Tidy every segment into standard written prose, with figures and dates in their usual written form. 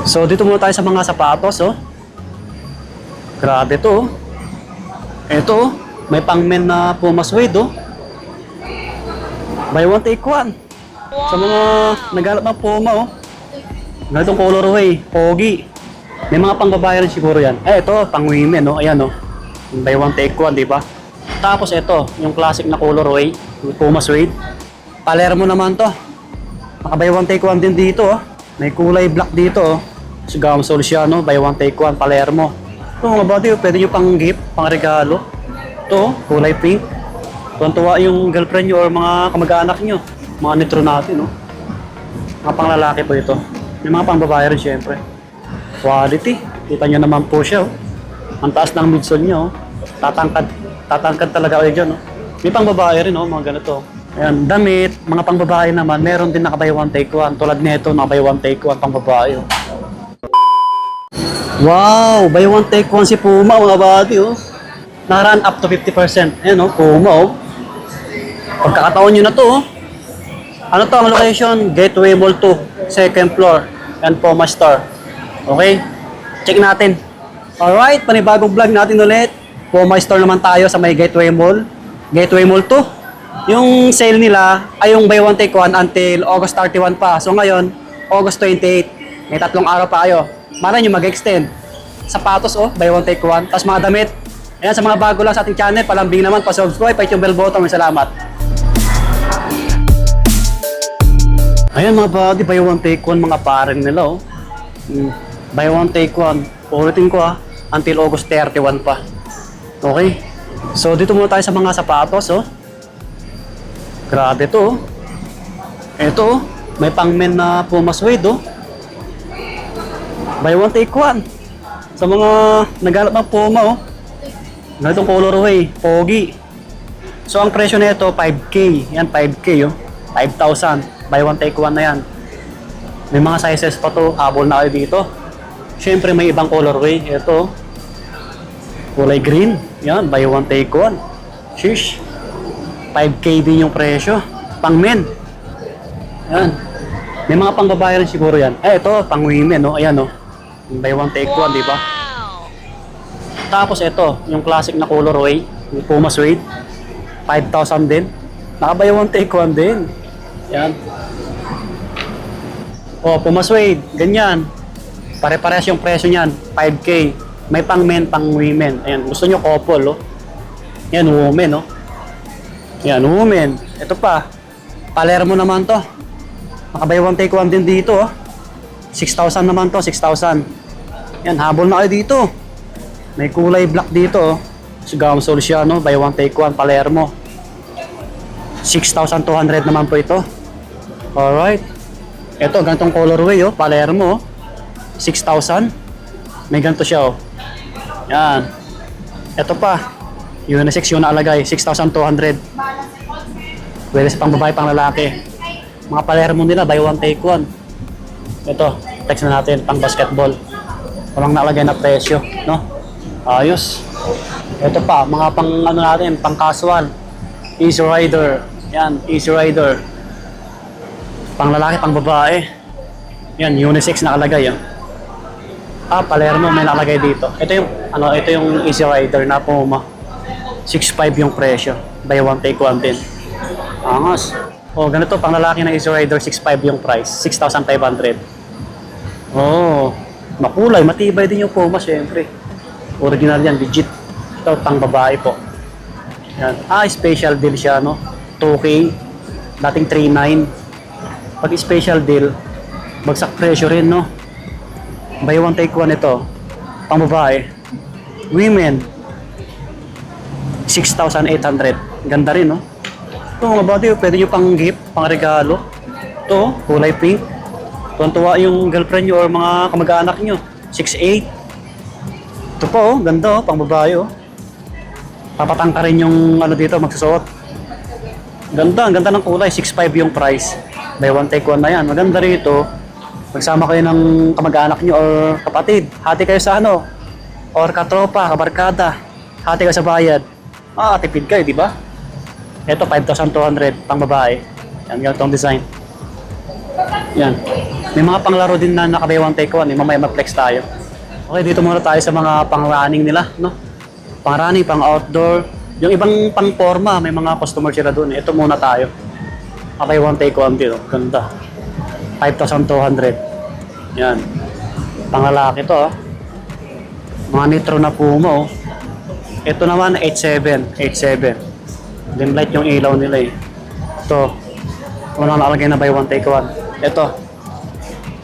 So dito muna tayo sa mga sapatos, oh. Grabe to, oh. Ito, oh. May pang-men na Puma suede, oh. Buy one take one. Sa mga naghanap ng Puma, oh. Ganitong colorway, pogi. May mga pang-babae rin siguro yan. Ito, pang-women, oh. Ayan, oh. Buy one take one, di ba? Tapos ito, yung classic na colorway, yung Puma suede. Palermo naman to. Naka-buy one take one din dito, oh. May kulay black dito, oh. Si Gamsol siya, no? Buy one take one, Palermo. Ito mga buddy, oh, pwede nyo pang gift, pang regalo. Ito, kulay pink. Tuwan-tuwa yung girlfriend nyo or mga kamag-anak nyo. Mga nitro natin, no? Mga panglalaki po ito. May mga pang-babae rin, syempre. Quality. Kita nyo naman po siya, oh. Ang taas ng midsole niya, oh. Tatangkad talaga ulit dyan, oh. May pang-babae rin, oh, mga ganito. Ayan, damit, mga pang-babae naman. Meron din naka-buy one take one. Tulad nito, naka-buy one take one pang-babae, oh. Wow! Buy one take one si Puma, mga buddy, oh. Na-run up to 50%. Ayan, oh, Puma, oh. Pagkakataon nyo na to, oh. Ano to ang location? Gateway Mall 2, second floor. And Puma Store. Okay? Check natin. Alright, panibagong vlog natin ulit. Puma Store naman tayo sa may Gateway Mall. Gateway Mall 2. Yung sale nila ay yung buy one take one until August 31 pa. So ngayon, August 28. May 3 araw pa kayo. Malay nyo mag-extend. Sapatos, oh, buy one take one. Tapos mga damit. Ayan, sa mga bago lang sa ating channel, palambing naman, pa-subscribe, pa-hit yung bell button. May salamat. Ayan mga buddy, buy one take one mga paring nila, oh. Buy one take one. Ulitin ko, ah, until August 31 pa. Okay? So dito muna tayo sa mga sapatos, oh. Grabe to, oh. Ito, oh, may pang-men na Puma suede, oh. Buy one take one. Sa mga naghanap ng Puma, oh. Ganitong colorway, pogi. So ang presyo nito 5K. Yan 5K, oh. 5,000. Buy one take one na yan. May mga sizes pa to, habol na kayo dito. Syempre may ibang colorway. Ito, kulay green. Yan, buy one take one. Shish. 5K din yung presyo. Pang men. Yan. May mga pang babae rin siguro yan. Ito, pang women, no? Ayan, no? Buy one take one, di ba? Tapos ito, yung classic na colorway, yung Puma suede. 5,000 din. Naka-buy one take one din. Yan. Oh, Puma suede, ganyan. Pare-parehas yung presyo niyan, 5K. May pang men, pang women. Ayan, gusto nyo couple, oh. Yan, women, oh. Yan, women. Ito pa, Palermo naman to. Naka-buy one take one din dito, oh. 6,000 naman to, 6,000. Yan, habol na kayo dito. May kulay black dito, oh. Si Gamsol siya, no? Buy one take one, Palermo. 6,200 naman po ito. Alright. Ito, ganitong colorway, oh. Palermo, oh. 6,000. May ganito siya, oh. Yan. Ito pa. Unisex yun nakalagay. 6,200. Pwede sa pang babae, pang lalaki. Mga Palermo nila, buy one take one. Ito, text na natin, pang basketball. Walang nakalagay na presyo, no? Ayos. Ito pa, mga pang ano natin, pang casual. Easy Rider. Yan, Easy Rider. Pang lalaki, pang babae. Yan, unisex nakalagay, ah. Palermo may nakalagay dito. Ito yung ano, ito yung Easy Rider na Puma. 6,500 yung presyo. Buy one take one din. Angas. Oh, ganito pang lalaki na Easy Rider, 6,500 yung price. 6,500. Oh, makulay, matibay din yung Puma, syempre. Original yan, legit. Ito, pang babae po. Yan. Special deal siya, no? 2K. Dating 3,900. Pag special deal, bagsak presyo rin, no? Buy one take one ito. Pang babae. Women. 6,800. Ganda rin, no? Ito mga buddy, pwede nyo pang gift, pang regalo. Ito, kulay pink. Tuwan-tuwa yung girlfriend nyo or mga kamag-anak nyo. 6,800. Ito po, oh, ganda, oh, pang babae, oh. Papatangka rin yung ano dito, magsusuot. Ganda, ang ganda ng kulay, 6,500 yung price. Buy one take one na yan. Maganda rito. Magsama kayo ng kamag-anak nyo or kapatid. Hati kayo sa ano, or katropa, kabarkada. Hati kayo sa bayad. Tipid kayo, di ba? Ito, 5,200 pang babae. Yan, ganitong design. Yan. May mga panglaro din na naka-buy one take one, mamaya ma-flex tayo. Okay, dito muna tayo sa mga pang-running nila, no? Pang-running, pang-outdoor. Yung ibang pang-forma, may mga customer sila doon. Ito muna tayo. Naka-buy one take one dito. Ganda. 5,200. Yan. Pang-lalaki to, oh. Mga nitro na Puma, oh. Ito naman, 87. Dim light yung ilaw nila, eh. Ito. Walang nakalagay na buy one take one. Ito.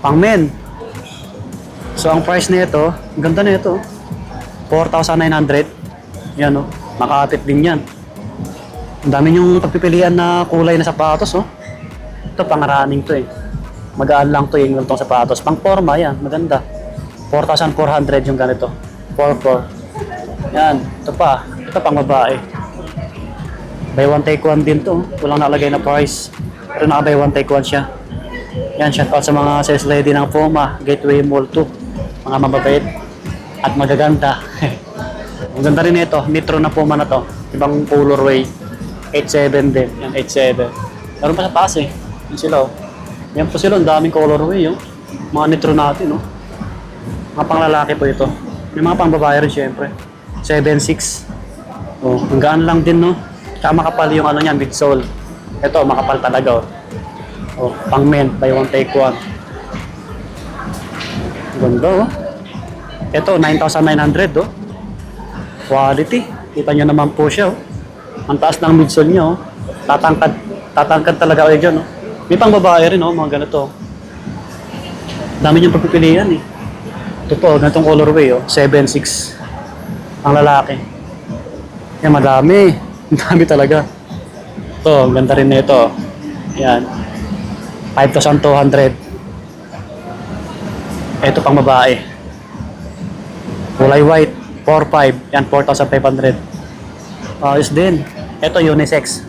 Pang men. So ang price nito, ganda nito. 4,900. Yan, oh. Makakapit din yan. Ang dami yung pagpipilian na kulay na sapatos, oh. Ito pang running to, eh. Magaan lang to yung ganitong sapatos. Pang forma yan, maganda. 4,400 yung ganito. 4,400. Yan, ito pa. Ito pang babae. Buy one take one din to. Walang nakalagay na price. Pero naka buy one take one siya. Yan, shout out sa mga sales lady ng Puma, Gateway Mall 2. Mga mababait at magaganda. Ang ganda rin ito, nitro na Puma na to. Ibang colorway. 87 din. Yan, 87. Meron pa sa taas, eh. Yan sila, oh. Yan po sila, ang daming colorway, oh. Mga nitro natin, oh. Mga panglalaki po ito. May mga pangbabae rin, syempre. 7.6. Oh, ang gaan lang din, no? Tsaka makapal yung ano niya, midsole. Ito, makapal talaga, oh. Oh, pang men, buy one take one. Ganda, oh. Ito, 9,900, oh. Quality. Kita nyo naman po siya, oh. Ang taas ng midsole niya, oh. Tatangkad talaga kayo dyan, oh. May pang babae rin, oh, mga ganito. Dami niyang pagpipilian, eh. Ito po, ganitong colorway, oh. 7.6. Ang lalaki. Yan, madami. Ang dami talaga. Ito, ganda rin na ito. Yan. 5,200. Ito pang babae. Kulay white. 4,500. Yan, 4,500. Ayos din. Ito, unisex.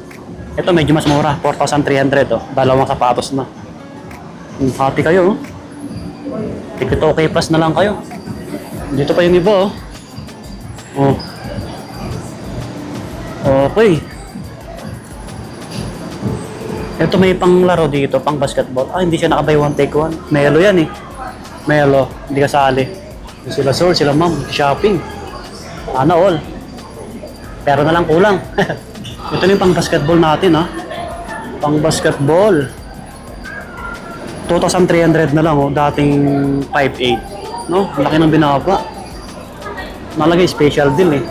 Ito, medyo mas mura. 4,300. Oh. Dalawang sapatos na. Happy kayo. Oh. Tikit okay plus na lang kayo. Dito pa yung iba. Oh. Oh. Okay. Ito may panglaro dito, pang basketball. Ah, hindi siya naka-buy one take one. Melo yan, eh. Melo, hindi kasali. Sila sir, sila ma'am, shopping. Ana all. Pero na lang kulang. Ito na yung pang basketball natin, ha. Pang basketball. 2,300 na lang, oh. Dating 5,800. No? Laki ng binaba. Nalagay special deal, eh.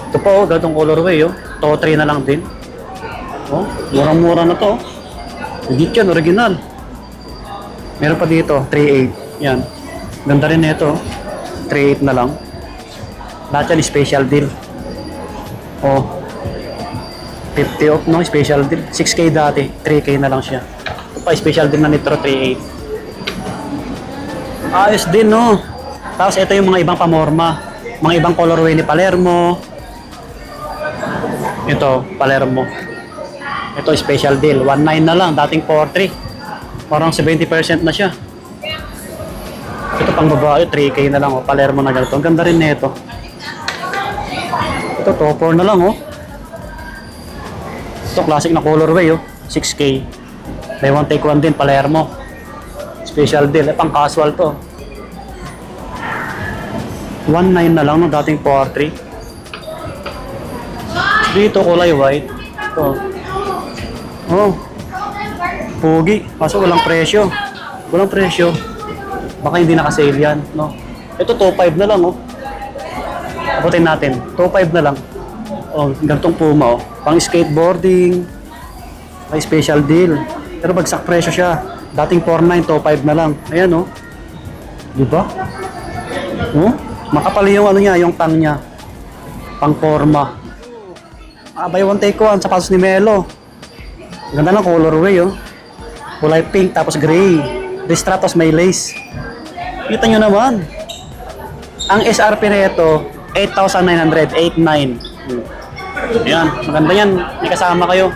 Ito po, oh, ganitong colorway, oh. To 3 na lang din. Oh, murang-mura na to. Legit yan, original. Meron pa dito, 3,800. Yan. Ganda rin nito. 3,800 na lang. Lahat yan, special deal. Oh. 50 off, no? Special deal. 6K dati. 3K na lang siya. Ito pa, special deal na nitro, 3,800. Ayos din, no? Tapos ito yung mga ibang pamorma. Mga ibang colorway ni Palermo. Ito, Palermo. Ito, special deal. 1,900 na lang. Dating 4,300. Parang 70% na siya. Ito pang babae, 3K na lang. Oh. Palermo na ganito. Ang ganda rin nito. Ito, top 4 na lang. Oh. Ito, classic na colorway. Oh. 6K. Buy one take one din, Palermo. Special deal. Pang casual to. 1,900 na lang. No? Dating 4,300. Dito, kulay white. Ito. Oh. Pugi. Kaso walang presyo. Walang presyo. Baka hindi naka-sale yan, no? Ito 2,500 na lang, oh. Abutin natin. 2,500 na lang. Oh, gantong Puma, oh. Pang skateboarding. May special deal. Pero bagsak presyo siya. Dating 4,900, 2,500 na lang. Ayan, oh. Di ba? Oh, makapal yung ano niya, yung tang niya. Pang forma. Ah, buy one take one, sapatos ni Melo. Ganda ng colorway, oh. Kulay pink tapos gray. Distratos may lace. Kita nyo naman. Ang SRP nito 8,900, 8,900. Yan, maganda yan. May kasama kayo.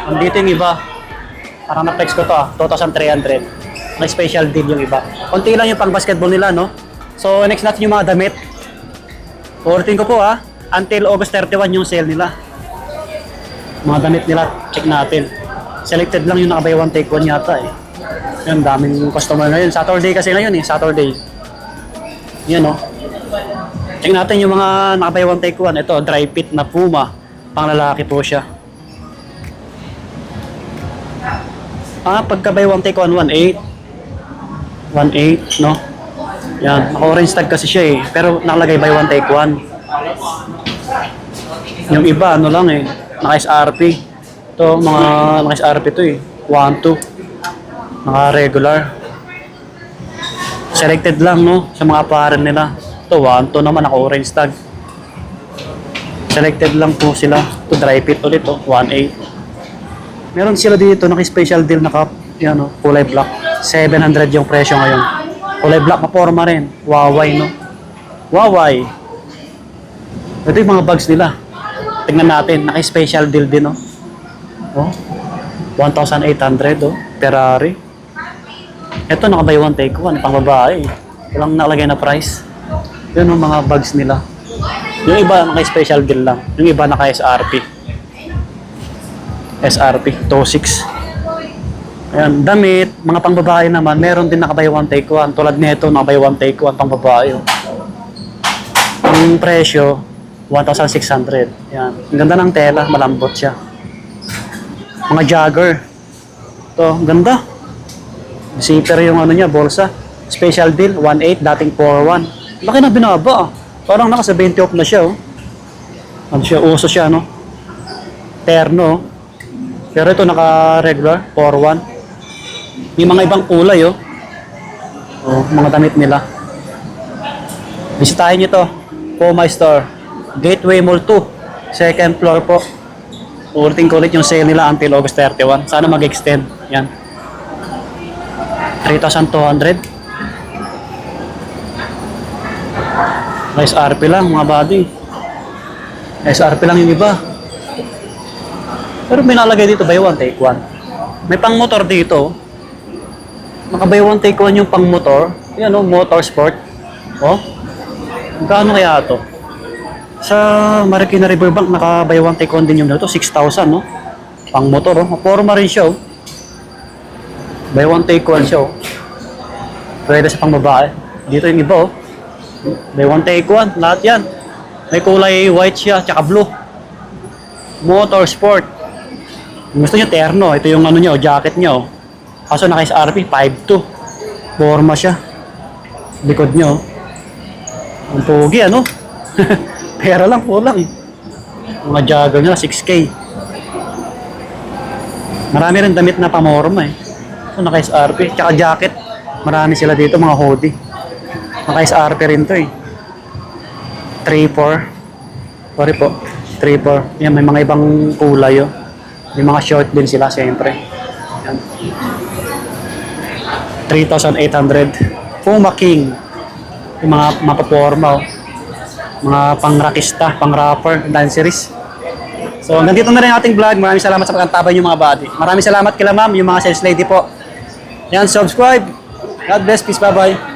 Andito yung iba. Parang na-flex ko to, 2,300. May special deal yung iba. Konti lang yung pang basketball nila, no? So, next natin yung mga damit. Ulitin ko po, ha. Until August 31 yung sale nila. Mga damit nila, check natin. Selected lang yung naka-buy one take one yata, eh. Yan, daming customer ngayon. Saturday kasi ngayon eh, Saturday. Yan oh. Tingnan natin yung mga naka-buy one take one. Ito, dry fit na Puma. Pang lalaki po siya. Pagka buy one take one, 1.8. 1.8, no? Yan, naka-orange tag kasi siya eh. Pero nakalagay buy one take one. Yung iba, ano lang eh. Naka-SRP. Ito, mga naka-SRP to eh. 1.2. Naka-regular. Selected lang, no? Sa mga apparel nila. Ito, 1.2 naman, naka-orange tag. Selected lang po sila. Ito, dry fit ulit, oh. 1.8. Meron sila dito, naka-special deal na cup. Yan, oh, kulay black. 700 yung presyo ngayon. Kulay black, maporma rin. Huawei, no? Huawei. Ito yung mga bags nila. Tingnan natin, naka-special deal din, no? Oh, 1,800, oh. Ferrari. Ito, naka-buy one, take one. Pang babae. Walang nakalagay na price. Yun ang mga bags nila. Yung iba, naka-special deal lang. Yung iba, naka-SRP. SRP, 2.6. Ayan, damit, mga pang babae naman, meron din naka-buy one, take one. Tulad nito, naka-buy one, take one, pang babae. Oh. Ang presyo, 1,600. Yan. Ang ganda ng tela, malambot siya. Mga jogger. Ito, ang ganda. Zipper yung ano niya, bolsa. Special deal, 1.8, dating 4.1. Laki na binaba ah. Parang naka 70 off na siya oh. Ano siya, uso siya no. Terno. Pero ito naka-regular, 4.1. May mga ibang kulay oh. Oh, mga damit nila. Bisitahin nyo to. Puma Store. Gateway Mall 2. Second floor po. Ulitin ko ulit yung sale nila until August 31. Sana mag-extend. Yan. 3,200. SRP lang mga buddy. SRP lang yung iba. Pero may nalagay dito buy one take one. May pang motor dito. Naka buy one take one yung pang motor. Yan o, motorsport. Oh. Gaano kaya ito? Sa Marikina Riverbank naka buy one take one din yung dito. 6,000 no. Pang motor oh. Forma rin siya oh. Buy one take one siya oh. Pwede sa pang babae. Dito yung iba oh. Buy one take one. Lahat yan. May kulay white siya. Tsaka blue. Motorsport. Kung gusto nyo terno. Ito yung ano nyo. Jacket nyo. Kaso naka-SRP 5.2. Forma siya. Likod nyo. Ang pogi ano. Pera lang po lang. Mga jogger nila 6K. Marami rin damit na pamorma eh. So naka-SRP. Tsaka jacket. Marami sila dito mga hoodie. Naka-SRP rin to eh. 3.4. Sorry po. 3.4. Yan, may mga ibang kulay oh. May mga short din sila siyempre. Yan. 3,800. Puma King. Yung mga mapaporma oh. Mga pang-rockista, pang-rapper, danceries. So hanggang dito na rin ating vlog. Maraming salamat sa pagkantabay yung mga body. Maraming salamat kila ma'am, yung mga sales lady po. Yan, subscribe. God bless, peace, bye-bye.